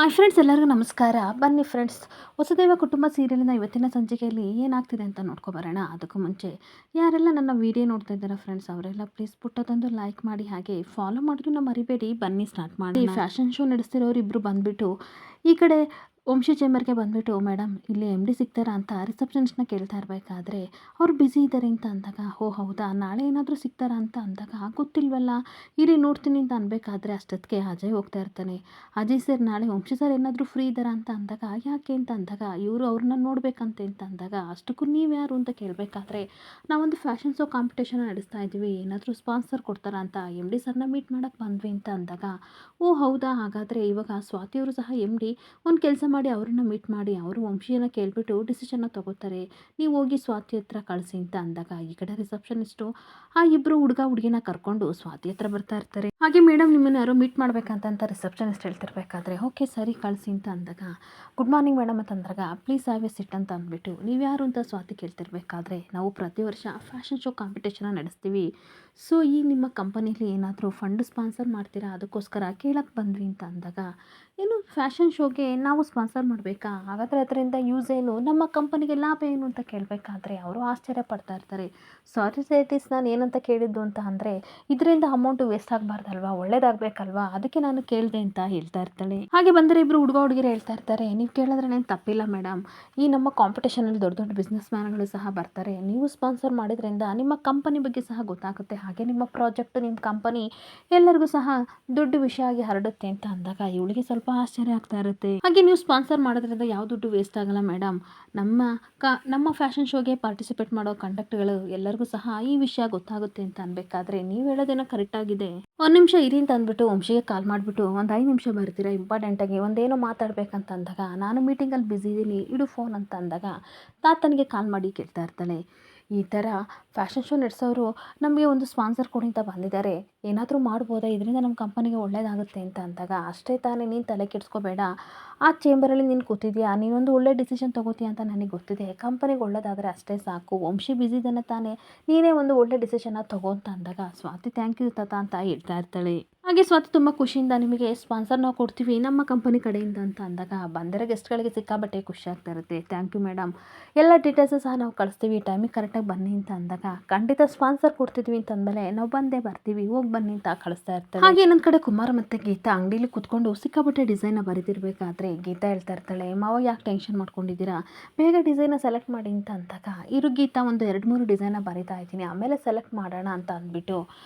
Hi friends, ಎಲ್ಲರಿಗೂ ನಮಸ್ಕಾರ. ಬನ್ನಿ ಫ್ರೆಂಡ್ಸ್, ಹೊಸದೈವ ಕುಟುಂಬ ಸೀರಿಯಲಿನ ಇವತ್ತಿನ ಸಂಚಿಕೆಯಲ್ಲಿ ಏನಾಗ್ತಿದೆ ಅಂತ ನೋಡ್ಕೊಬರೋಣ. ಅದಕ್ಕೂ ಮುಂಚೆ ಯಾರೆಲ್ಲ ನನ್ನ ವಿಡಿಯೋ ನೋಡ್ತಾ ಇದ್ದಾರೆ ಫ್ರೆಂಡ್ಸ್, ಅವರೆಲ್ಲ ಪ್ಲೀಸ್ ಪುಟ್ಟದೊಂದು ಲೈಕ್ ಮಾಡಿ, ಹಾಗೆ ಫಾಲೋ ಮಾಡೋದನ್ನ ಮರಿಬೇಡಿ. ಬನ್ನಿ ಸ್ಟಾರ್ಟ್ ಮಾಡಿ. ಫ್ಯಾಷನ್ ಶೋ ನಡೆಸ್ತಿರೋರು ಇಬ್ಬರು ಬಂದುಬಿಟ್ಟು ಈ ಕಡೆ ವಂಶಿ ಚೇಂಬರ್ಗೆ ಬಂದುಬಿಟ್ಟು, ಮೇಡಮ್ ಇಲ್ಲಿ MD ಸಿಗ್ತಾರಾ ಅಂತ ರಿಸೆಪ್ಷನಿಸ್ಟ್ನ ಕೇಳ್ತಾ ಇರಬೇಕಾದ್ರೆ ಅವ್ರು ಬ್ಯುಸಿ ಇದ್ದಾರೆ ಅಂತ ಅಂದಾಗ, ಓ ಹೌದಾ, ನಾಳೆ ಏನಾದರೂ ಸಿಗ್ತಾರಾ ಅಂತ ಅಂದಾಗ, ಗೊತ್ತಿಲ್ವಲ್ಲ ಇರಿ ನೋಡ್ತೀನಿ ಅಂತ ಅನ್ಬೇಕಾದ್ರೆ ಅಷ್ಟೊತ್ತಿಗೆ ಅಜಯ್ ಹೋಗ್ತಾ ಇರ್ತಾನೆ. ಅಜಯ್ ಸರ್ ನಾಳೆ ವಂಶಿ ಸರ್ ಏನಾದರೂ ಫ್ರೀ ಇದ್ದಾರಾ ಅಂತ ಅಂದಾಗ, ಯಾಕೆ ಅಂತ ಅಂದಾಗ, ಇವರು ಅವ್ರನ್ನ ನೋಡ್ಬೇಕಂತೆ ಅಂತ ಅಂದಾಗ, ಅಷ್ಟಕ್ಕೂ ನೀವು ಯಾರು ಅಂತ ಕೇಳಬೇಕಾದ್ರೆ, ನಾವೊಂದು ಫ್ಯಾಷನ್ ಶೋ ಕಾಂಪಿಟೇಷನ್ ನಡೆಸ್ತಾ ಇದ್ದೀವಿ, ಏನಾದರೂ ಸ್ಪಾನ್ಸರ್ ಕೊಡ್ತಾರಾ ಅಂತ MD ಸರ್ನ ಮೀಟ್ ಮಾಡೋಕ್ಕೆ ಬಂದ್ವಿ ಅಂತ ಅಂದಾಗ, ಓ ಹೌದಾ, ಹಾಗಾದರೆ ಇವಾಗ ಸ್ವಾತಿಯವರು ಸಹ MD ಒಂದು ಕೆಲಸ ಮಾಡಿ ಅವ್ರನ್ನ ಮೀಟ್ ಮಾಡಿ, ಅವರು ವಂಶಿಯನ್ನು ಕೇಳಿಬಿಟ್ಟು ಡಿಸಿಷನ್ನ ತೊಗೋತಾರೆ, ನೀವು ಹೋಗಿ ಸ್ವಾತಿ ಹತ್ರ ಕಳಿಸಿ ಅಂತ ಅಂದಾಗ, ಈ ಕಡೆ ರಿಸೆಪ್ಷನಿಸ್ಟು ಆ ಇಬ್ಬರು ಹುಡುಗಿನ ಕರ್ಕೊಂಡು ಸ್ವಾತಿ ಹತ್ರ ಬರ್ತಾ ಇರ್ತಾರೆ. ಹಾಗೆ ಮೇಡಮ್ ನಿಮ್ಮನ್ನು ಯಾರೋ ಮೀಟ್ ಮಾಡ್ಬೇಕಂತ ರಿಸೆಪ್ಷನಿಸ್ಟ್ ಹೇಳ್ತಿರ್ಬೇಕಾದ್ರೆ, ಓಕೆ ಸರಿ ಕಳಿಸಿ ಅಂತ ಅಂದಾಗ, ಗುಡ್ ಮಾರ್ನಿಂಗ್ ಮೇಡಮ್ ಅಂತ ಅಂದಾಗ, ಪ್ಲೀಸ್ ಹ್ಯಾವ್ ಎ ಸಿಟ್ ಅಂತ ಅಂದ್ಬಿಟ್ಟು, ನೀವು ಯಾರು ಅಂತ ಸ್ವಾತಿ ಕೇಳ್ತಿರ್ಬೇಕಾದ್ರೆ, ನಾವು ಪ್ರತಿ ವರ್ಷ ಫ್ಯಾಷನ್ ಶೋ ಕಾಂಪಿಟೇಷನ್ನ ನಡೆಸ್ತೀವಿ, ಸೊ ಈ ನಿಮ್ಮ ಕಂಪನಿಲಿ ಏನಾದರೂ ಫಂಡ್ ಸ್ಪಾನ್ಸರ್ ಮಾಡ್ತೀರಾ, ಅದಕ್ಕೋಸ್ಕರ ಕೇಳಕ್ಕೆ ಬಂದ್ವಿ ಅಂತ ಅಂದಾಗ, ಏನು ಫ್ಯಾಷನ್ ಶೋಗೆ ನಾವು ಸ್ಪಾನ್ಸರ್ ಮಾಡಬೇಕಾ, ಹಾಗಾದರೆ ಅದರಿಂದ ಯೂಸ್ ಏನು, ನಮ್ಮ ಕಂಪನಿಗೆ ಲಾಭ ಏನು ಅಂತ ಕೇಳಬೇಕಾದ್ರೆ ಅವರು ಆಶ್ಚರ್ಯ ಪಡ್ತಾ ಇರ್ತಾರೆ. ಸಾರಿ ಸೈಟಿಸ್, ನಾನು ಏನಂತ ಕೇಳಿದ್ದು ಅಂತ ಅಂದರೆ, ಇದರಿಂದ ಅಮೌಂಟು ವೇಸ್ಟ್ ಆಗಬಾರ್ದಲ್ವಾ, ಒಳ್ಳೇದಾಗಬೇಕಲ್ವಾ, ಅದಕ್ಕೆ ನಾನು ಕೇಳಿದೆ ಅಂತ ಹೇಳ್ತಾ ಇರ್ತಾಳೆ. ಹಾಗೆ ಬಂದರೆ ಇಬ್ಬರು ಹುಡುಗಿರು ಹೇಳ್ತಾ ಇರ್ತಾರೆ, ನೀವು ಕೇಳಿದ್ರೇನೇನು ತಪ್ಪಿಲ್ಲ ಮೇಡಮ್, ಈ ನಮ್ಮ ಕಾಂಪಿಟೇಷನಲ್ಲಿ ದೊಡ್ಡ ದೊಡ್ಡ ಬಿಸ್ನೆಸ್ ಮ್ಯಾನ್ಗಳು ಸಹ ಬರ್ತಾರೆ, ನೀವು ಸ್ಪಾನ್ಸರ್ ಮಾಡಿದ್ರಿಂದ ನಿಮ್ಮ ಕಂಪನಿ ಬಗ್ಗೆ ಸಹ ಗೊತ್ತಾಗುತ್ತೆ, ಹಾಗೆ ನಿಮ್ಮ ಪ್ರಾಜೆಕ್ಟ್ ನಿಮ್ಮ ಕಂಪನಿ ಎಲ್ಲರಿಗೂ ಸಹ ದೊಡ್ಡ ವಿಷಯ ಆಗಿ ಹರಡುತ್ತೆ ಅಂತ ಅಂದಾಗ, ಇವಳಿಗೆ ಸ್ವಲ್ಪ ಆಶ್ಚರ್ಯ ಆಗ್ತಾ ಇರುತ್ತೆ. ಹಾಗೆ ನೀವು ಸ್ಪಾನ್ಸರ್ ಮಾಡೋದ್ರಿಂದ ಯಾವ ದುಡ್ಡು ವೇಸ್ಟ್ ಆಗಲ್ಲ ಮೇಡಮ್, ನಮ್ಮ ಫ್ಯಾಷನ್ ಶೋಗೆ ಪಾರ್ಟಿಸಿಪೇಟ್ ಮಾಡೋ ಕಂಡಕ್ಟ್ಗಳು ಎಲ್ಲರಿಗೂ ಸಹ ಈ ವಿಷಯ ಗೊತ್ತಾಗುತ್ತೆ ಅಂತ ಅನ್ಬೇಕಾದ್ರೆ, ನೀವು ಹೇಳೋದೇನೋ ಕರೆಕ್ಟ್ ಆಗಿದೆ, ಒಂದು ನಿಮಿಷ ಇರಿ ಅಂತ ಅಂದ್ಬಿಟ್ಟು ವಂಶಿಗೆ ಕಾಲ್ ಮಾಡಿಬಿಟ್ಟು, ಒಂದು 5 ನಿಮಿಷ ಬರ್ತೀರಾ ಇಂಪಾರ್ಟೆಂಟಾಗಿ ಒಂದೇನೋ ಮಾತಾಡ್ಬೇಕಂತ ಅಂದಾಗ, ನಾನು ಮೀಟಿಂಗಲ್ಲಿ ಬ್ಯುಸಿ ಇದ್ದೀನಿ ಇಡು ಫೋನ್ ಅಂತ ಅಂದಾಗ, ತಾತನಿಗೆ ಕಾಲ್ ಮಾಡಿ ಕೇಳ್ತಾ ಇರ್ತಾಳೆ, ಈ ಥರ ಫ್ಯಾಷನ್ ಶೋ ನಡೆಸೋರು ನಮಗೆ ಒಂದು ಸ್ಪಾನ್ಸರ್ ಕೊಡಿ ಅಂತ ಬಂದಿದ್ದಾರೆ, ಏನಾದರೂ ಮಾಡ್ಬೋದಾ, ಇದರಿಂದ ನಮ್ಮ ಕಂಪನಿಗೆ ಒಳ್ಳೇದಾಗುತ್ತೆ ಅಂತ ಅಂದಾಗ, ಅಷ್ಟೇ ತಾನೇ, ನೀನು ತಲೆ ಕೆಡಿಸ್ಕೋಬೇಡ, ಆ ಚೇಂಬರಲ್ಲಿ ನೀನು ಕೂತಿದ್ಯಾ, ನೀನೊಂದು ಒಳ್ಳೆ ಡಿಸಿಷನ್ ತೊಗೋತೀಯ ಅಂತ ನನಗೆ ಗೊತ್ತಿದೆ, ಕಂಪನಿಗೆ ಒಳ್ಳೇದಾದರೆ ಅಷ್ಟೇ ಸಾಕು, ವಂಶಿ ಬ್ಯುಸಿ ಇದ್ದಾನೆ ತಾನೇ, ನೀನೇ ಒಂದು ಒಳ್ಳೆ ಡಿಸಿಷನ್ನ ತಗೋ ಅಂತ ಅಂದಾಗ, ಸ್ವಾತಿ ಥ್ಯಾಂಕ್ ಯು ತಾತ ಅಂತ ಹೇಳ್ತಾ ಇರ್ತಾಳೆ. ಹಾಗೆ ಸ್ವಾತಿ ತುಂಬ ಖುಷಿಯಿಂದ, ನಿಮಗೆ ಸ್ಪಾನ್ಸರ್ ನಾವು ಕೊಡ್ತೀವಿ ನಮ್ಮ ಕಂಪನಿ ಕಡೆಯಿಂದ ಅಂತ ಅಂದಾಗ, ಬಂದಿರೋ ಗೆಸ್ಟ್ಗಳಿಗೆ ಸಿಕ್ಕಾಬಟ್ಟೆ ಖುಷಿ ಆಗ್ತಾ ಇರುತ್ತೆ. ಥ್ಯಾಂಕ್ ಯು ಮೇಡಮ್, ಎಲ್ಲ ಡೀಟೇಲ್ಸು ಸಹ ನಾವು ಕಳಿಸ್ತೀವಿ, ಟೈಮಿಗೆ ಕರೆಕ್ಟಾಗಿ ಬನ್ನಿ ಅಂತ ಅಂದಾಗ, ಖಂಡಿತ ಸ್ಪಾನ್ಸರ್ ಕೊಡ್ತಿದ್ವಿ ಅಂತ ಅಂದಮೇಲೆ ನಾವು ಬಂದೇ ಬರ್ತೀವಿ, ಹೋಗಿ ಬನ್ನಿ ಅಂತ ಕಳಿಸ್ತಾ ಇರ್ತಾರೆ. ಹಾಗೆ ಇನ್ನೊಂದು ಕಡೆ ಕುಮಾರ ಮತ್ತು ಗೀತಾ ಅಂಗಡಿಲಿ ಕುತ್ಕೊಂಡು ಸಿಕ್ಕಾಬಟ್ಟೆ ಡಿಸೈನ್ನ ಬರೀತಿರ್ಬೇಕಾದ್ರೆ, ಗೀತಾ ಹೇಳ್ತಾ ಇರ್ತಾಳೆ, ಮಾವ ಯಾಕೆ ಟೆನ್ಷನ್ ಮಾಡ್ಕೊಂಡಿದ್ದೀರಾ, ಬೇಗ ಡಿಸೈನ್ನ ಸೆಲೆಕ್ಟ್ ಮಾಡಿ ಅಂತ ಅಂದಾಗ, ಗೀತಾ ಒಂದು 2-3 ಡಿಸೈನ್ನ ಬರೀತಾ ಇದ್ದೀನಿ, ಆಮೇಲೆ ಸೆಲೆಕ್ಟ್ ಮಾಡೋಣ ಅಂತ ಅಂದ್ಬಿಟ್ಟು,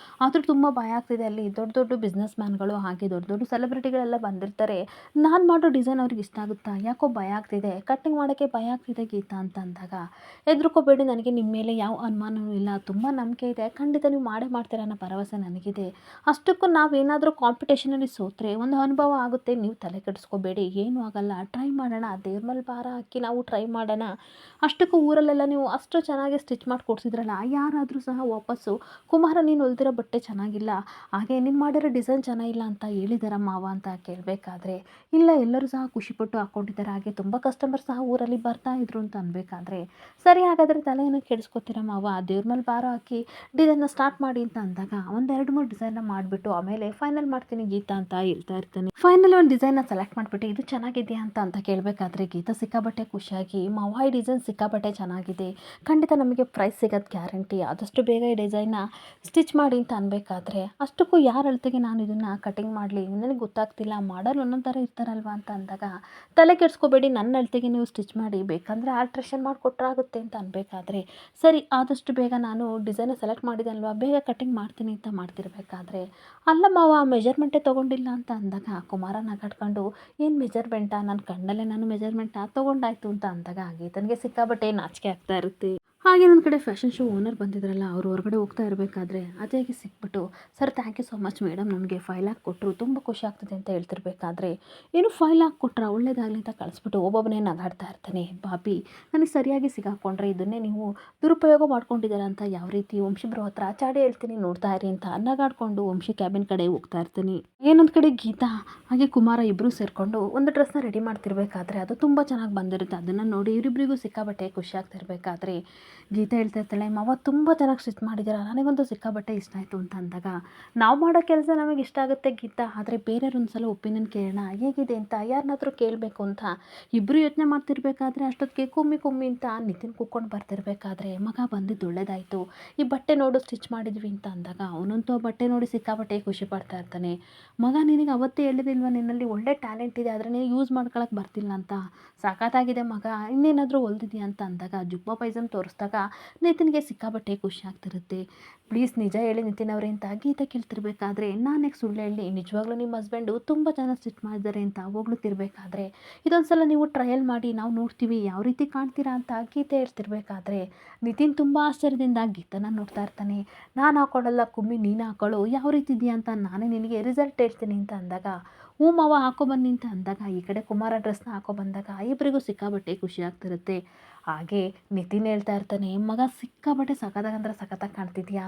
ಆದರೂ ತುಂಬ ಭಯ ಆಗ್ತಿದೆ, ಅಲ್ಲಿ ದೊಡ್ಡ ದೊಡ್ಡ ಬಿಸ್ನೆಸ್ ಮ್ಯಾನ್ಗಳು ಹಾಗೆ ದೊಡ್ಡ ದೊಡ್ಡ ಸೆಲೆಬ್ರಿಟಿಗಳೆಲ್ಲ ಬಂದಿರ್ತಾರೆ, ನಾನು ಮಾಡೋ ಡಿಸೈನ್ ಅವ್ರಿಗೆ ಇಷ್ಟ ಆಗುತ್ತಾ, ಯಾಕೋ ಭಯ ಆಗ್ತಿದೆ, ಕಟ್ಟಿಂಗ್ ಮಾಡೋಕ್ಕೆ ಭಯ ಆಗ್ತಿದೆ ಗೀತಾ ಅಂತ ಅಂದಾಗ, ಹೆದರ್ಕೋಬೇಡಿ, ನನಗೆ ನಿಮ್ಮ ಮೇಲೆ ಯಾವ ಅನುಮಾನವೂ ಇಲ್ಲ, ತುಂಬ ನಂಬಿಕೆ ಇದೆ, ಖಂಡಿತ ನೀವು ಮಾಡೇ ಮಾಡ್ತೀರ ಅನ್ನೋ ಭರವಸೆ ನನಗಿದೆ, ಅಷ್ಟಕ್ಕೂ ನಾವೇನಾದರೂ ಕಾಂಪಿಟೇಷನಲ್ಲಿ ಸೋತ್ರೆ ಒಂದು ಅನುಭವ ಆಗುತ್ತೆ, ನೀವು ತಲೆ ಕೆಡಿಸ್ಕೋಬೇಡಿ, ಏನೂ ಆಗಲ್ಲ, ಟ್ರೈ ಮಾಡೋಣ, ದೇವ್ರ ಮೇಲೆ ಭಾರ ಹಾಕಿ ನಾವು ಟ್ರೈ ಮಾಡೋಣ, ಅಷ್ಟಕ್ಕೂ ಊರಲ್ಲೆಲ್ಲ ನೀವು ಅಷ್ಟು ಚೆನ್ನಾಗಿ ಸ್ಟಿಚ್ ಮಾಡಿ ಕೊಡ್ಸಿದ್ರಲ್ಲ, ಯಾರಾದರೂ ಸಹ ವಾಪಸ್ಸು, ಕುಮಾರ ನೀನು ಹೊಲ್ದಿರೋ ಬಟ್ಟೆ ಚೆನ್ನಾಗಿಲ್ಲ, ಹಾಗೆ ನೀನು ಮಾಡಿರೋ ಡಿಸೈನ್ ಚೆನ್ನಾಗಿಲ್ಲ ಅಂತ ಹೇಳಿದಾರ ಮಾವ ಅಂತ ಕೇಳಬೇಕಾದ್ರೆ, ಇಲ್ಲ ಎಲ್ಲರೂ ಸಹ ಖುಷಿಪಟ್ಟು ಹಾಕ್ಕೊಂಡಿದ್ದಾರೆ, ಹಾಗೆ ತುಂಬ ಕಸ್ಟಮರ್ ಸಹ ಊರಲ್ಲಿ ಬರ್ತಾ ಇದ್ರು ಅಂತ ಅನ್ಬೇಕಾದ್ರೆ, ಸರಿ ಹಾಗಾದರೆ ತಲೆಯನ್ನು ಕೆಡಿಸ್ಕೊತೀರ ಮಾವ, ದೇವ್ರ ಮೇಲೆ ಭಾರ ಹಾಕಿ ಡಿಸೈನ್ನ ಸ್ಟಾರ್ಟ್ ಮಾಡಿ ಅಂತ ಅಂದಾಗ, ಒಂದು 2-3 ಡಿಸೈನ್ನ ಮಾಡಿಬಿಟ್ಟು ಆಮೇಲೆ ಫೈನಲ್ ಮಾಡ್ತೀನಿ ಗೀತಾ ಅಂತ ಹೇಳ್ತಾ ಇರ್ತಾನೆ. ಫೈನಲ್ ಒಂದು ಡಿಸೈನ್ನ ಸೆಲೆಕ್ಟ್ ಮಾಡಿಬಿಟ್ಟು, ಇದು ಚೆನ್ನಾಗಿದೆಯಾ ಅಂತ ಕೇಳಬೇಕಾದ್ರೆ, ಗೀತಾ ಸಿಕ್ಕಾಬಟ್ಟೆ ಖುಷಿಯಾಗಿ, ಮಾವ ಈ ಡಿಸೈನ್ ಸಿಕ್ಕಾಬಟ್ಟೆ ಚೆನ್ನಾಗಿದೆ, ಖಂಡಿತ ನಮಗೆ ಪ್ರೈಸ್ ಸಿಗೋದು ಗ್ಯಾರಂಟಿ, ಆದಷ್ಟು ಬೇಗ ಈ ಡಿಸೈನ್ನ ಸ್ಟಿಚ್ ಮಾಡಿ ಅಂತ ಅನ್ಬೇಕಾದ್ರೆ, ಅಷ್ಟಕ್ಕೂ ಯಾರ ಅಳತೆಗೆ ನಾನು ಇದನ್ನು ಕಟಿಂಗ್ ಮಾಡಲಿ, ನನಗೆ ಗೊತ್ತಾಗ್ತಿಲ್ಲ, ಮಾಡೋರು ಒಂದೊಂದು ಥರ ಇರ್ತಾರಲ್ವ ಅಂತ ಅಂದಾಗ, ತಲೆ ಕೆಡಿಸ್ಕೋಬೇಡಿ, ನನ್ನ ಅಳತೆಗೆ ನೀವು ಸ್ಟಿಚ್ ಮಾಡಿ, ಬೇಕಂದರೆ ಆಲ್ಟ್ರೇಷನ್ ಮಾಡಿಕೊಟ್ರಾಗುತ್ತೆ ಅಂತ ಅನ್ಬೇಕಾದ್ರೆ, ಸರಿ ಆದಷ್ಟು ಬೇಗ ನಾನು ಡಿಸೈನ ಸೆಲೆಕ್ಟ್ ಮಾಡಿದೆ ಅಲ್ವಾ, ಬೇಗ ಕಟಿಂಗ್ ಮಾಡ್ತೀನಿ ಅಂತ ಮಾಡ್ತಿರ್ಬೇಕಾದ್ರೆ, ಅಲ್ಲ ಮಾವ ಮೆಜರ್ಮೆಂಟೇ ತೊಗೊಂಡಿಲ್ಲ ಅಂತ ಅಂದಾಗ, ಕುಮಾರ ನಗಾಡ್ಕೊಂಡು, ಏನು ಮೆಜರ್ಮೆಂಟಾ, ನನ್ನ ಕಣ್ಣಲ್ಲೇ ನಾನು ಮೆಜರ್ಮೆಂಟಾ ತೊಗೊಂಡಾಯ್ತು ಅಂತ ಅಂದಾಗ, ಗೀತನಿಗೆ ಸಿಕ್ಕಾಬಟ್ಟೆ ನಾಚಿಕೆ ಆಗ್ತಾ ಇರುತ್ತೆ. ಹಾಗೆ ನನ್ನ ಕಡೆ ಫ್ಯಾಷನ್ ಶೋ ಓನರ್ ಬಂದಿದ್ರಲ್ಲ, ಅವರು ಹೊರಗಡೆ ಹೋಗ್ತಾ ಇರಬೇಕಾದ್ರೆ ಅಜಯ್ಗೆ ಸಿಕ್ಬಿಟ್ಟು, sir thank you so much madam, ನಮಗೆ 5 ಲ್ಯಾಕ್ ಕೊಟ್ಟರು, ತುಂಬ ಖುಷಿ ಆಗ್ತದೆ ಅಂತ ಹೇಳ್ತಿರ್ಬೇಕಾದ್ರೆ, ಏನು 5 ಲ್ಯಾಕ್ ಕೊಟ್ಟರೆ ಒಳ್ಳೇದಾಗಲಿ ಅಂತ ಕಳಿಸ್ಬಿಟ್ಟು ಒಬ್ಬೊಬ್ಬನೇ ನಗಾಡ್ತಾ ಇರ್ತಾನೆ. ಬಾಬಿ ನನಗೆ ಸರಿಯಾಗಿ ಸಿಗಾಕೊಂಡ್ರೆ ಇದನ್ನೇ ನೀವು ದುರುಪಯೋಗ ಮಾಡ್ಕೊಂಡಿದ್ದೀರ ಅಂತ ಯಾವ ರೀತಿ ವಂಶಿ ಬ್ರೋ ಹತ್ರ ಚಾಡಿ ಹೇಳ್ತೀನಿ, ನೋಡ್ತಾ ಇರಿ ಅಂತ ನಗಾಡ್ಕೊಂಡು ವಂಶಿ ಕ್ಯಾಬಿನ್ ಕಡೆ ಹೋಗ್ತಾ ಇರ್ತೀನಿ. ಏನೊಂದು ಕಡೆ ಗೀತಾ ಹಾಗೆ ಕುಮಾರ ಇಬ್ಬರು ಸೇರಿಕೊಂಡು ಒಂದು ಡ್ರೆಸ್ನ ರೆಡಿ ಮಾಡ್ತಿರ್ಬೇಕಾದ್ರೆ, ಅದು ತುಂಬ ಚೆನ್ನಾಗಿ ಬಂದಿರುತ್ತೆ, ಅದನ್ನು ನೋಡಿ ಇವರಿಬ್ಬರಿಗೂ ಸಿಕ್ಕಾಬಟ್ಟೆ ಖುಷಿ ಆಗ್ತಿರ್ಬೇಕಾದ್ರೆ, ಗೀತಾ ಹೇಳ್ತಾ ಇರ್ತಾಳೆ, ಮಾವ ತುಂಬ ಚೆನ್ನಾಗಿ ಸ್ಟಿಚ್ ಮಾಡಿದ್ದೀರಾ, ನನಗಂತೂ ಸಿಕ್ಕಾಪಟ್ಟೆ ಇಷ್ಟ ಆಯಿತು ಅಂತ ಅಂದಾಗ, ನಾವು ಮಾಡೋ ಕೆಲಸ ನಮಗೆ ಇಷ್ಟ ಆಗುತ್ತೆ ಗೀತಾ, ಆದರೆ ಬೇರೆಯವ್ರು ಒಂದು ಸಲ ಒಪಿನಿಯನ್ ಕೇಳೋಣ ಹೇಗಿದೆ ಅಂತ ಯಾರನ್ನಾದ್ರೂ ಕೇಳಬೇಕು ಅಂತ ಇಬ್ಬರು ಯೋಚನೆ ಮಾಡ್ತಿರ್ಬೇಕಾದ್ರೆ ಅಷ್ಟೊತ್ತಿಗೆ ಕುಮ್ಮಿ ಕುಮ್ಮಿ ಅಂತ ನಿತಿನ್ ಕೂತ್ಕೊಂಡು ಬರ್ತಿರ್ಬೇಕಾದ್ರೆ ಮಗ ಬಂದಿದ್ದು ಒಳ್ಳೇದಾಯಿತು, ಈ ಬಟ್ಟೆ ನೋಡು ಸ್ಟಿಚ್ ಮಾಡಿದ್ವಿ ಅಂತ ಅಂದಾಗ ಅವನಂತೂ ಆ ಬಟ್ಟೆ ನೋಡಿ ಸಿಕ್ಕಾಪಟ್ಟೆ ಖುಷಿ ಪಡ್ತಾ ಇರ್ತಾನೆ. ಮಗ ನಿನಗೆ ಅವತ್ತೇ ಹೇಳಿದಿಲ್ವ ನಿನ್ನಲ್ಲಿ ಒಳ್ಳೆ ಟ್ಯಾಲೆಂಟ್ ಇದೆ, ಆದರೆ ನೀನು ಯೂಸ್ ಮಾಡ್ಕೊಳಕ್ಕೆ ಬರ್ತಿಲ್ಲ ಅಂತ, ಸಾಕಾಗಿದೆ ಮಗ, ಇನ್ನೇನಾದರೂ ಹೊಲ್ದಿದ್ಯಾ ಅಂತ ಅಂದಾಗ ಜುಬ್ಬ ಪೈಜಾಮ್ ತೋರಿಸಿದಾಗ ನಿತಿನ್ಗೆ ಸಿಕ್ಕಾಪಟ್ಟೆ ಖುಷಿ ಆಗ್ತಿರುತ್ತೆ. ಪ್ಲೀಸ್ ನಿಜ ಹೇಳಿ ನಿತಿನ್ ಅವರೇ ಅಂತ ಗೀತೆ ಕೇಳ್ತಿರ್ಬೇಕಾದ್ರೆ, ನಾನು ಯಾಕೆ ಸುಳ್ಳು ಹೇಳಿ, ನಿಜವಾಗ್ಲೂ ನಿಮ್ಮ ಹಸ್ಬೆಂಡು ತುಂಬ ಚೆನ್ನಾಗಿ ಸ್ಟಿಚ್ ಮಾಡಿದ್ದಾರೆ ಅಂತ ಹೋಗ್ಲುತ್ತಿರ್ಬೇಕಾದ್ರೆ, ಇದೊಂದು ಸಲ ನೀವು ಟ್ರಯಲ್ ಮಾಡಿ ನಾವು ನೋಡ್ತೀವಿ ಯಾವ ರೀತಿ ಕಾಣ್ತೀರಾ ಅಂತ ಗೀತೆ ಹೇಳ್ತಿರ್ಬೇಕಾದ್ರೆ ನಿತಿನ್ ತುಂಬ ಆಶ್ಚರ್ಯದಿಂದ ಗೀತನ ನೋಡ್ತಾ ಇರ್ತಾನೆ. ನಾನು ಹಾಕೊಳ್ಳಲ್ಲ ಕುಮ್ಮಿ, ನೀನು ಹಾಕೊಳ್ಳು, ಯಾವ ರೀತಿ ಇದೆಯಾ ಅಂತ ನಾನೇ ನಿನಗೆ ರಿಸಲ್ಟ್ ಹೇಳ್ತೀನಿ ಅಂತ ಅಂದಾಗ, ಹ್ಞೂ ಮಾವ ಹಾಕೊಬನ್ನಿ ಅಂತ ಅಂದಾಗ ಈ ಕಡೆ ಕುಮಾರ ಡ್ರೆಸ್ನ ಹಾಕೊಬಂದಾಗ ಇಬ್ಬರಿಗೂ ಸಿಕ್ಕಾಪಟ್ಟೆ ಖುಷಿ ಆಗ್ತಿರುತ್ತೆ. ಹಾಗೆ ನಿತಿನ್ ಹೇಳ್ತಾ ಇರ್ತಾನೆ, ಮಗ ಸಿಕ್ಕಾಪಟ್ಟೆ ಸಖತ್ತಾಗಂದ್ರೆ ಸಖತ್ತಾಗಿ ಕಾಣ್ತಿದ್ಯಾ,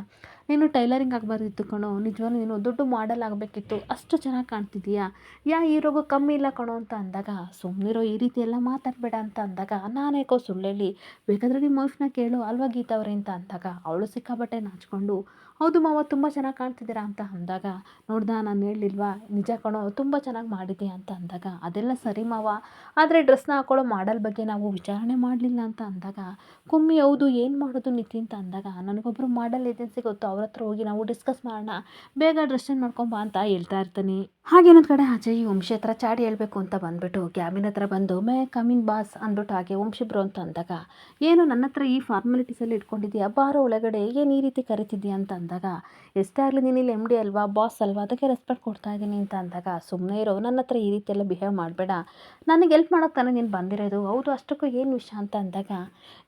ನೀನು ಟೈಲರಿಂಗ್ ಆಗಬಾರ್ದಿತ್ತು ಕಣೋ, ನಿಜವಾಗ್ಲೂ ನೀನು ದೊಡ್ಡ ಮಾಡೆಲ್ ಆಗಬೇಕಿತ್ತು, ಅಷ್ಟು ಚೆನ್ನಾಗಿ ಕಾಣ್ತಿದ್ದೀಯಾ, ಹೀರೋಗೂ ಕಮ್ಮಿ ಇಲ್ಲ ಕಣೋ ಅಂತ ಅಂದಾಗ, ಸುಮ್ಮನಿರೋ ಈ ರೀತಿ ಎಲ್ಲ ಮಾತಾಡಬೇಡ ಅಂತ ಅಂದಾಗ, ನಾನೇಕೋ ಸುಳ್ಳೇಳಿ, ಬೇಕಾದರೆ ನಿಮ್ಮ ವೈಫ್ನ ಕೇಳು ಅಲ್ವಾ ಗೀತಾ ಅವರೇ ಅಂತ ಅಂದಾಗ ಅವಳು ಸಿಕ್ಕಾಪಟ್ಟೆ ನಾಚ್ಕೊಂಡು, ಹೌದು ಮಾವ ತುಂಬ ಚೆನ್ನಾಗಿ ಕಾಣ್ತಿದ್ದೀರಾ ಅಂತ ಅಂದಾಗ, ನೋಡ್ದಾ ನಾನು ಹೇಳಿಲ್ವಾ, ನಿಜ ಕಣೋ ತುಂಬ ಚೆನ್ನಾಗಿ ಮಾಡಿದೆ ಅಂತ ಅಂದಾಗ, ಅದೆಲ್ಲ ಸರಿ ಮಾವ, ಆದರೆ ಡ್ರೆಸ್ನ ಹಾಕೊಳ್ಳೋ ಮಾಡಲ್ ಬಗ್ಗೆ ನಾವು ವಿಚಾರಣೆ ಮಾಡಲಿಲ್ಲ ಅಂತ ಅಂದಾಗ, ಕುಮ್ಮಿ ಹೌದು ಏನು ಮಾಡೋದು ನಿತಿ ಅಂತ ಅಂದಾಗ, ನನಗೊಬ್ಬರು ಮಾಡಲ್ ಏಜೆನ್ಸಿ ಗೊತ್ತು, ಅವ್ರ ಹತ್ರ ಹೋಗಿ ನಾವು ಡಿಸ್ಕಸ್ ಮಾಡೋಣ, ಬೇಗ ಡ್ರೆಸ್ ಚೇಂಜ್ ಮಾಡ್ಕೊಂಬಾ ಅಂತ ಹೇಳ್ತಾ ಇರ್ತಾನೆ. ಹಾಗೇನೊಂದು ಕಡೆ ಅಜಯ್ ವಂಶಿ ಹತ್ರ ಚಾಡಿ ಹೇಳ್ಬೇಕು ಅಂತ ಬಂದ್ಬಿಟ್ಟು ಕ್ಯಾಬಿನ್ ಹತ್ರ ಬಂದು ಮೇ ಕಮಿನ್ ಬಾಸ್ ಅಂದ್ಬಿಟ್ಟು ಹಾಗೆ ವಂಶಿ ಬ್ರೋ ಅಂತ ಅಂದಾಗ, ಏನು ನನ್ನ ಹತ್ರ ಈ ಫಾರ್ಮಾಲಿಟೀಸಲ್ಲಿ ಇಟ್ಕೊಂಡಿದ್ದೀಯಾ, ಬಾರೋ ಒಳಗಡೆ ಏನು ಈ ರೀತಿ ಕರಿತಿದ್ದೀಯಾ ಅಂತ ಅಂದಾಗ, ಎಷ್ಟೇ ಆಗಲಿ ನೀನು ಇಲ್ಲಿ MD ಅಲ್ವಾ, ಬಾಸ್ ಅಲ್ವಾ, ಅದಕ್ಕೆ ರೆಸ್ಪೆಕ್ಟ್ ಕೊಡ್ತಾ ಇದ್ದೀನಿ ಅಂತ ಅಂದಾಗ, ಸುಮ್ಮನೆ ಇರೋ, ನನ್ನ ಹತ್ರ ಈ ರೀತಿ ಎಲ್ಲ ಬಿಹೇವ್ ಮಾಡಬೇಡ, ನನಗೆ ಹೆಲ್ಪ್ ಮಾಡೋಕ್ಕೆ ತಾನೇ ನೀನು ಬಂದಿರೋದು, ಹೌದು ಅಷ್ಟಕ್ಕೂ ಏನು ವಿಷಯ ಅಂತ ಅಂದಾಗ,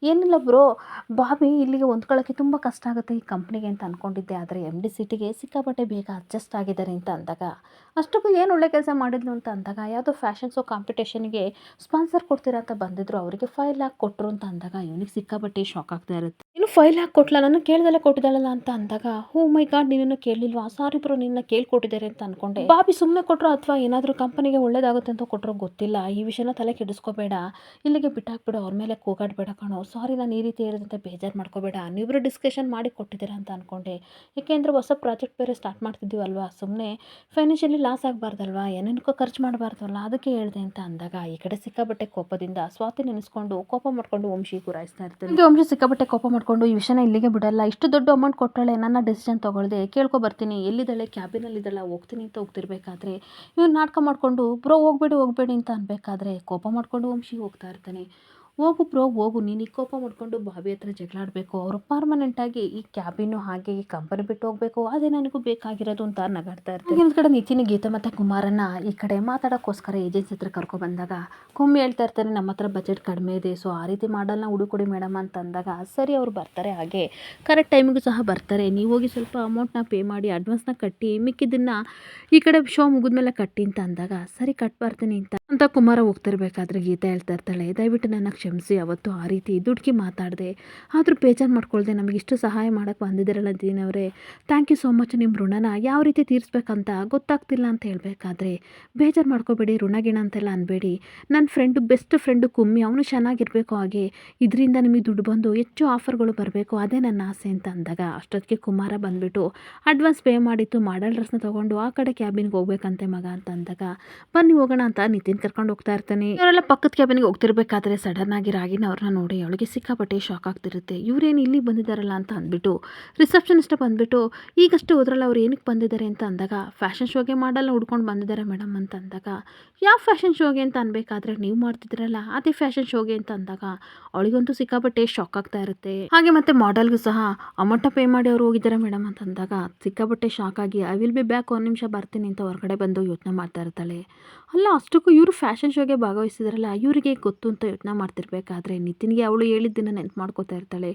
ಏನಿಲ್ಲ ಬ್ರೋ, ಬಾಬಿ ಇಲ್ಲಿಗೆ ಹೊಂದ್ಕೊಳ್ಳೋಕ್ಕೆ ತುಂಬ ಕಷ್ಟ ಆಗುತ್ತೆ ಈ ಕಂಪ್ನಿಗೆ ಅಂತ ಅಂದ್ಕೊಂಡಿದ್ದೆ, ಆದರೆ MD ಸೀಟಿಗೆ ಸಿಕ್ಕಾಪಟ್ಟೆ ಬೇಗ ಅಡ್ಜಸ್ಟ್ ಆಗಿದ್ದಾರೆ ಅಂತ ಅಂದಾಗ, ಅಷ್ಟಕ್ಕೂ ಏನು ಒಳ್ಳೆ ಕೆಲಸ ಮಾಡಿದ್ಲು ಅಂತ ಅಂದಾಗ, ಯಾವುದೋ ಫ್ಯಾಷನ್ ಶೋ ಕಾಂಪಿಟೇಷನ್ಗೆ ಸ್ಪಾನ್ಸರ್ ಕೊಡ್ತೀರಾ ಅಂತ ಬಂದಿದ್ರು, ಅವರಿಗೆ 5 ಲ್ಯಾಕ್ ಕೊಟ್ಟರು ಅಂತ ಅಂದಾಗ ಇವನಿಗೆ ಸಿಕ್ಕಾಪಟ್ಟೆ ಶಾಕ್ ಆಗ್ತಾ ಇರುತ್ತೆ. ಇನ್ನು 5 ಲ್ಯಾಕ್ ಕೊಟ್ಲ, ನಾನು ಕೇಳ್ದಲ್ಲೇ ಕೊಟ್ಟಿದ್ದಾಳಲ್ಲ ಅಂತ ಅಂದಾಗ, ಹೋ ಮೈ ಗಾಡ್ ನೀನನ್ನು ಕೇಳಲಿಲ್ವಾ, ಸಾರಿ ಬ್ರೋ ನಿನ್ನ ಕೇಳ್ಕೊಟ್ಟಿದ್ದಾರೆ ಅಂತ ಅಂದ್ಕೊಂಡೆ, ಬಾಬಿ ಸುಮ್ಮನೆ ಕೊಟ್ಟರು ಅಥವಾ ಏನಾದರೂ ಕಂಪನಿಗೆ ಒಳ್ಳೇದಾಗುತ್ತೆ ಅಂತ ಕೊಟ್ಟರು ಗೊತ್ತಿಲ್ಲ, ಈ ವಿಷಯನ ತಲೆ ಕೆಡಿಸ್ಕೋಬೇಡ, ಇಲ್ಲಿಗೆ ಬಿಟ್ಟಾಕ್ಬಿಡು, ಅವ್ರ ಮೇಲೆ ಕೂಗಾಡಬೇಡ ಕಣೋ, ಸಾರಿ ನಾನು ಈ ರೀತಿ ಹೇಳಿದಂತೆ ಬೇಜಾರು ಮಾಡ್ಕೋಬೇಡ, ನೀವಿಬ್ಬರು ಡಿಸ್ಕಷನ್ ಮಾಡಿ ಕೊಟ್ಟಿದ್ದೀರಾ ಅಂತ ಅಂದ್ಕೊಂಡೆ, ಯಾಕೆಂದರೆ ಹೊಸ ಪ್ರಾಜೆಕ್ಟ್ ಬೇರೆ ಸ್ಟಾರ್ಟ್ ಮಾಡ್ತಿದ್ದೀವಲ್ವಾ, ಸುಮ್ಮನೆ ಫೈನಾನ್ಷಿಯಲಿ ಲಾಸ್ ಆಗಬಾರ್ದಲ್ವಾ, ಏನೇನಕ್ಕೋ ಖರ್ಚು ಮಾಡಬಾರ್ದಲ್ಲ, ಅದಕ್ಕೆ ಹೇಳಿದೆ ಅಂತ ಅಂದಾಗ ಈ ಕಡೆ ಸಿಕ್ಕಾಪಟ್ಟೆ ಕೋಪದಿಂದ ಸ್ವಾತಿ ನೆನೆಸ್ಕೊಂಡು ಕೋಪ ಮಾಡ್ಕೊಂಡು ವಂಶಿ ಗುರಾಯಿಸ್ತಾ ಇರ್ತಾರೆ. ವಂಶಿ ಸಿಕ್ಕಾಪಟ್ಟೆ ಕೋಪ ಮಾಡ್ಕೊಂಡು ಈ ವಿಷಯನ ಇಲ್ಲಿಗೆ ಬಿಡಲ್ಲ, ಇಷ್ಟು ದೊಡ್ಡ ಅಮೌಂಟ್ ಕೊಟ್ಟಾಳೆ, ನನ್ನ ಡೆಸಿಷನ್ ತೊಗೊಳ್ದೆ, ಕೇಳ್ಕೊ ಬರ್ತೀನಿ, ಎಲ್ಲಿದ್ದಾಳೆ ಕ್ಯಾಬಿನಲ್ಲಿದ್ದಾಳೆ, ಹೋಗ್ತೀನಿ ಅಂತ ಹೋಗ್ತಿರ್ಬೇಕಾದ್ರೆ ಇವ್ನು ನಾಟಕ ಮಾಡಿಕೊಂಡು ಬ್ರೋ ಹೋಗ್ಬೇಡಿ ಅಂತ ಅನ್ಬೇಕಾದ್ರೆ ಕೋಪ ಮಾಡ್ಕೊಂಡು ವಂಶಿ ಹೋಗ್ತಾ ಇರ್ತಾನೆ. ಹೋಗು ಬ್ರೋ ಹೋಗು, ನೀನು ಈ ಕೋಪ ಮಾಡ್ಕೊಂಡು ಬಾಬಿ ಹತ್ರ ಜಗಳಾಡಬೇಕು, ಅವರು ಪರ್ಮನೆಂಟಾಗಿ ಈ ಕ್ಯಾಬಿನು ಹಾಗೆ ಈ ಕಂಪನಿ ಬಿಟ್ಟು ಹೋಗಬೇಕು, ಅದೇ ನನಗೂ ಬೇಕಾಗಿರೋದು ಅಂತ ನಗಾಡ್ತಾ ಇರ್ತಾರೆ. ಇನ್ನೊಂದು ಕಡೆ ನಿತಿನ್ ಗೀತಾ ಮತ್ತು ಕುಮಾರನ್ನ ಈ ಕಡೆ ಮಾತಾಡೋಕ್ಕೋಸ್ಕರ ಏಜೆನ್ಸಿ ಹತ್ರ ಕರ್ಕೊಬಂದಾಗ ಕುಮ್ಮಿ ಹೇಳ್ತಾ ಇರ್ತಾರೆ, ನಮ್ಮ ಹತ್ರ ಬಜೆಟ್ ಕಡಿಮೆ ಇದೆ, ಸೊ ಆ ರೀತಿ ಮಾಡಲ್ನ ಹುಡುಕೊಡಿ ಮೇಡಮ್ ಅಂತ ಅಂದಾಗ, ಸರಿ ಅವ್ರು ಬರ್ತಾರೆ, ಹಾಗೆ ಕರೆಕ್ಟ್ ಟೈಮಿಗೂ ಸಹ ಬರ್ತಾರೆ, ನೀವು ಹೋಗಿ ಸ್ವಲ್ಪ ಅಮೌಂಟ್ನ ಪೇ ಮಾಡಿ ಅಡ್ವಾನ್ಸ್ನ ಕಟ್ಟಿ ಮಿಕ್ಕಿದ್ದನ್ನು ಈ ಕಡೆ ಶೋ ಮುಗಿದ್ಮೇಲೆ ಕಟ್ಟಿ ಅಂತ ಅಂದಾಗ, ಸರಿ ಕಟ್ ಬರ್ತೀನಿ ಅಂತ ಕುಮಾರ ಹೋಗ್ತಿರ್ಬೇಕಾದ್ರೆ ಗೀತಾ ಹೇಳ್ತಾ ಇರ್ತಾಳೆ, ದಯವಿಟ್ಟು ನನ್ನ ಕ್ಷಮಿಸಿ, ಅವತ್ತು ಆ ರೀತಿ ದುಡುಕಿ ಮಾತಾಡಿದೆ, ಆದರೂ ಬೇಜಾರು ಮಾಡ್ಕೊಳ್ದೆ ನಮಗೆ ಇಷ್ಟು ಸಹಾಯ ಮಾಡೋಕ್ಕೆ ಬಂದಿದ್ದೀರಲ್ಲ ದೀನವರೇ, ಥ್ಯಾಂಕ್ ಯು ಸೋ ಮಚ್, ನಿಮ್ಮ ಋಣನ ಯಾವ ರೀತಿ ತೀರಿಸ್ಬೇಕಂತ ಗೊತ್ತಾಗ್ತಿಲ್ಲ ಅಂತ ಹೇಳಬೇಕಾದ್ರೆ, ಬೇಜಾರು ಮಾಡ್ಕೋಬೇಡಿ, ಋಣಗಿಣ ಅಂತೆಲ್ಲ ಅನ್ಬೇಡಿ, ನನ್ನ ಬೆಸ್ಟ್ ಫ್ರೆಂಡು ಕುಮ್ಮಿ, ಅವನು ಚೆನ್ನಾಗಿರಬೇಕು, ಹಾಗೆ ಇದರಿಂದ ನಿಮಗೆ ದುಡ್ಡು ಬಂದು ಹೆಚ್ಚು ಆಫರ್ಗಳು ಬರಬೇಕು, ಅದೇ ನನ್ನ ಆಸೆ ಅಂತ ಅಂದಾಗ, ಅಷ್ಟೊತ್ತಿಗೆ ಕುಮಾರ ಬಂದುಬಿಟ್ಟು ಅಡ್ವಾನ್ಸ್ ಪೇ ಮಾಡಿತ್ತು, ಮಾಡಲ್ ಡ್ರೆಸ್ನ ತೊಗೊಂಡು ಆ ಕಡೆ ಕ್ಯಾಬಿನ್ಗೆ ಹೋಗ್ಬೇಕಂತೆ ಮಗ ಅಂತ ಅಂದಾಗ, ಬನ್ನಿ ಹೋಗೋಣ ಅಂತ ನಿತಿನ್ ಕರ್ಕೊಂಡು ಹೋಗ್ತಾ ಇರ್ತಾನೆ. ಇವರೆಲ್ಲ ಪಕ್ಕದ ಕ್ಯಾಬಿನ್ಗೆ ಹೋಗ್ತಿರ್ಬೇಕಾದ್ರೆ ಸಡನ್ ಆಗಿ ರಾಗಿನ ಅವ್ರನ್ನ ನೋಡಿ ಅವಳಿಗೆ ಸಿಕ್ಕಾಪಟ್ಟೆ ಶಾಕ್ ಆಗ್ತಿರುತ್ತೆ, ಇವ್ರೇನು ಇಲ್ಲಿ ಬಂದಿದ್ದಾರಲ್ಲ ಅಂತ ಅಂದ್ಬಿಟ್ಟು ರಿಸೆಪ್ಷನಿಸ್ಟ್ ಬಂದುಬಿಟ್ಟು, ಈಗಷ್ಟೇ ಹೋದ್ರಲ್ಲ ಅವ್ರು ಏನಕ್ಕೆ ಬಂದಿದ್ದಾರೆ ಅಂತ ಅಂದಾಗ, ಫ್ಯಾಷನ್ ಶೋಗೆ ಮಾಡಲ್ಲ ಹುಡ್ಕೊಂಡು ಬಂದಿದ್ದಾರೆ ಮೇಡಮ್ ಅಂತ ಅಂದಾಗ, ಯಾವ ಫ್ಯಾಷನ್ ಶೋಗೆ ಅಂತ ಅನ್ಬೇಕಾದ್ರೆ, ನೀವು ಮಾಡ್ತಿದ್ದೀರಲ್ಲ ಅದೇ ಫ್ಯಾಷನ್ ಶೋಗೆ ಅಂತ ಅಂದಾಗ ಅವಳಿಗಂತೂ ಸಿಕ್ಕಾಪಟ್ಟೆ ಶಾಕ್ ಆಗ್ತಾ ಇರುತ್ತೆ. ಹಾಗೆ ಮತ್ತೆ ಮಾಡೆಲ್ಗೂ ಸಹ ಅಮೌಂಟ ಪೇ ಮಾಡಿ ಅವ್ರು ಹೋಗಿದ್ದಾರೆ ಮೇಡಮ್ ಅಂತ ಅಂದಾಗ ಸಿಕ್ಕಾಪಟ್ಟೆ ಶಾಕ್ ಆಗಿ, ಐ ವಿಲ್ ಬಿ ಬ್ಯಾಕ್, ಒಂದು ನಿಮಿಷ ಬರ್ತೀನಿ ಅಂತ ಹೊರಗಡೆ ಬಂದು ಯೋಚನೆ ಮಾಡ್ತಾ ಇರ್ತಾಳೆ. ಅಲ್ಲ ಅಷ್ಟಕ್ಕೂ ಇವರು ಫ್ಯಾಷನ್ ಶೋಗೆ ಭಾಗವಹಿಸಿದ್ರಲ್ಲ, ಇವರಿಗೆ ಗೊತ್ತು ಅಂತ ಯೋಚನೆ ಮಾಡ್ತಿರ್ಬೇಕಾದ್ರೆ ನಿತಿನ್ಗೆ ಅವಳು ಹೇಳಿದ್ದನ್ನು ನೆನ್ಪು ಮಾಡ್ಕೋತಾ ಇರ್ತಾಳೆ.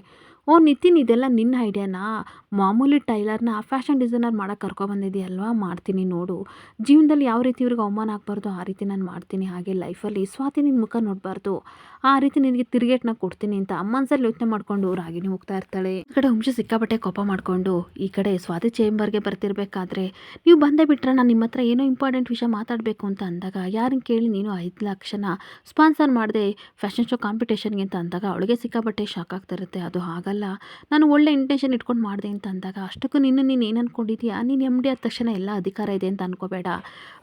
ಓ ನಿತಿನ್, ಇದೆಲ್ಲ ನಿನ್ನ ಐಡಿಯಾನಾ, ಮಾಮೂಲಿ ಟೈಲರ್ನ ಫ್ಯಾಷನ್ ಡಿಸೈನರ್ ಮಾಡೋಕ್ಕೆ ಕರ್ಕೊಬಂದಿದೆಯಲ್ವಾ, ಮಾಡ್ತೀನಿ ನೋಡು, ಜೀವನದಲ್ಲಿ ಯಾವ ರೀತಿ ಇವ್ರಿಗೆ ಅವಮಾನ ಆಗಬಾರ್ದು ಆ ರೀತಿ ನಾನು ಮಾಡ್ತೀನಿ, ಹಾಗೆ ಲೈಫಲ್ಲಿ ಸ್ವಾತಿ ನಿನ್ನ ಮುಖ ನೋಡಬಾರ್ದು, ಆ ರೀತಿ ನಿನಗೆ ತಿರುಗೇಟ್ನ ಕೊಡ್ತೀನಿ ಅಂತ ಮನಸ್ಸಲ್ಲಿ ಯೋಚನೆ ಮಾಡಿಕೊಂಡು ರಾಗಿನಿ ಹೋಗ್ತಾ ಇರ್ತಾಳೆ. ಈ ಕಡೆ ವಂಶ ಸಿಕ್ಕಾಪಟ್ಟೆ ಕೋಪ ಮಾಡಿಕೊಂಡು ಈ ಕಡೆ ಸ್ವಾತಿ ಚೇಂಬರ್ಗೆ ಬರ್ತಿರ್ಬೇಕಾದ್ರೆ, ನೀವು ಬಂದೇ ಬಿಟ್ರೆ ನಾನು ನಿಮ್ಮ ಹತ್ರ ಏನೋ ಇಂಪಾರ್ಟೆಂಟ್ ವಿಷಯ ಮಾತಾಡಬೇಕು ಅಂತ ಅಂದಾಗ, ಯಾರನ್ನು ಕೇಳಿ ನೀನು 5 ಲಕ್ಷನ ಸ್ಪಾನ್ಸರ್ ಮಾಡದೆ ಫ್ಯಾಷನ್ ಶೋ ಕಾಂಪಿಟೇಷನ್ಗೆ ಅಂತ ಅಂದಾಗ ಅವಳಿಗೆ ಸಿಕ್ಕಾಪಟ್ಟೆ ಶಾಕ್ ಆಗ್ತಿರುತ್ತೆ. ಅದು ಹಾಗಲ್ಲ, ನಾನು ಒಳ್ಳೆ ಇಂಟೆನ್ಷನ್ ಇಟ್ಕೊಂಡು ಮಾಡಿದೆ ಅಂತ ಅಂದಾಗ, ಅಷ್ಟಕ್ಕೂ ನೀನು ಏನು ಅಂದ್ಕೊಂಡಿದ್ದೀಯಾ, ನೀನು MD ಆದ ತಕ್ಷಣ ಎಲ್ಲ ಅಧಿಕಾರ ಇದೆ ಅಂತ ಅನ್ಕೋಬೇಡ.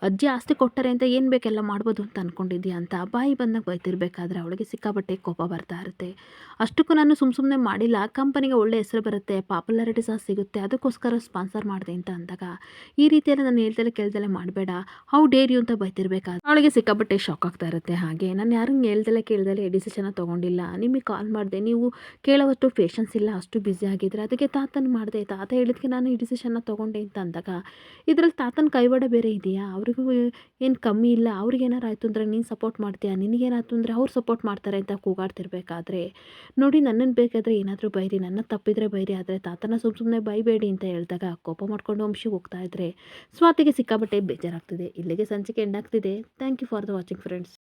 ಅಜ್ಜಿ ಆಸ್ತಿ ಕೊಟ್ಟರೆ ಅಂತ ಏನು ಬೇಕೆಲ್ಲ ಮಾಡ್ಬೋದು ಅಂತ ಅಂದ್ಕೊಂಡಿದ್ದೀಯಾ ಅಂತ ಬಾಯಿ ಬಂದಾಗ ಬೈತಿರ್ಬೇಕಾದ್ರೆ ಅವಳಿಗೆ ಸಿಕ್ಕಾಪಟ್ಟೆ ಕೋಪ ಬರ್ತಾ ಇರುತ್ತೆ. ಅಷ್ಟಕ್ಕೂ ನಾನು ಸುಮ್ಮನೆ ಮಾಡಿಲ್ಲ, ಕಂಪನಿಗೆ ಒಳ್ಳೆ ಹೆಸರು ಬರುತ್ತೆ, ಪಾಪ್ಯುಲಾರಿಟಿ ಸಹ ಸಿಗುತ್ತೆ, ಅದಕ್ಕೋಸ್ಕರ ಸ್ಪಾನ್ಸರ್ ಮಾಡಿದೆ ಅಂತ ಅಂದಾಗ, ಈ ರೀತಿಯೆಲ್ಲ ನಾನು ಹೇಳ್ದಲೆ ಕೇಳ್ದಲೆ ಮಾಡಬೇಡ, ಹೌ ಡೇರ್ ಯು ಅಂತ ಬೈತಿರ್ಬೇಕಾದ್ರೆ ಅವಳಿಗೆ ಸಿಕ್ಕಾಪಟ್ಟೆ ಶಾಕ್ ಆಗ್ತಾ ಇರುತ್ತೆ. ಹಾಗೆ ನಾನು ಯಾರಂಗೆ ಹೇಳ್ದಲೆ ಕೇಳ್ದಲೆ ಡಿಸಿಷನ್ನ ತೊಗೊಂಡಿಲ್ಲ, ನಿಮಗೆ ಕಾಲ್ ಮಾಡಿದೆ, ನೀವು ಕೇಳೋವಷ್ಟು ಪೇಷನ್ಸ್ ಇಲ್ಲ, ಅಷ್ಟು ಬ್ಯುಸಿ ಆಗಿದ್ರೆ, ಅದಕ್ಕೆ ತಾತನ ಮಾಡಿದೆ, ತಾತ ಹೇಳಿದ್ಕೆ ನಾನು ಈ ಡಿಸಿಷನ್ನ ತೊಗೊಂಡೆ ಅಂತ ಅಂದಾಗ, ಇದರಲ್ಲಿ ತಾತನ ಕೈವಾಡ ಬೇರೆ ಇದೆಯಾ, ಅವ್ರಿಗೂ ಏನು ಕಮ್ಮಿ ಇಲ್ಲ, ಅವ್ರಿಗೇನಾರು ಆಯಿತು ಅಂದರೆ ನೀನು ಸಪೋರ್ಟ್ ಮಾಡ್ತೀಯಾ, ನಿನಗೇನಾಯ್ತು ಅಂದರೆ ಅವ್ರು ಸಪೋರ್ಟ್ ಮಾಡ್ತಾರೆ ಅಂತ ಕೂಗಾಡ್ತಿರ್ಬೇಕಾದ್ರೆ, ನೋಡಿ ನನ್ನನ್ನು ಬೇಕಾದರೆ ಏನಾದರೂ ಬೈರಿ, ನನ್ನ ತಪ್ಪಿದ್ರೆ ಬೈರಿ, ಆದರೆ ತಾತನ ಸುಮ್ಮನೆ ಬೈಬೇಡಿ ಅಂತ ಹೇಳಿದಾಗ ಕೋಪ ಮಾಡ್ಕೊಂಡು ವಂಶಿಗೆ ಹೋಗ್ತಾ ಇದ್ರೆ ಸ್ವಾತಿಗೆ ಸಿಕ್ಕಾಪಟ್ಟೆ ಬೇಜಾರಾಗ್ತಿದೆ. ಇಲ್ಲಿಗೆ ಸಂಚಿಕೆ ಎಂಡ್ ಆಗ್ತಿದೆ. Thank you for the watching friends.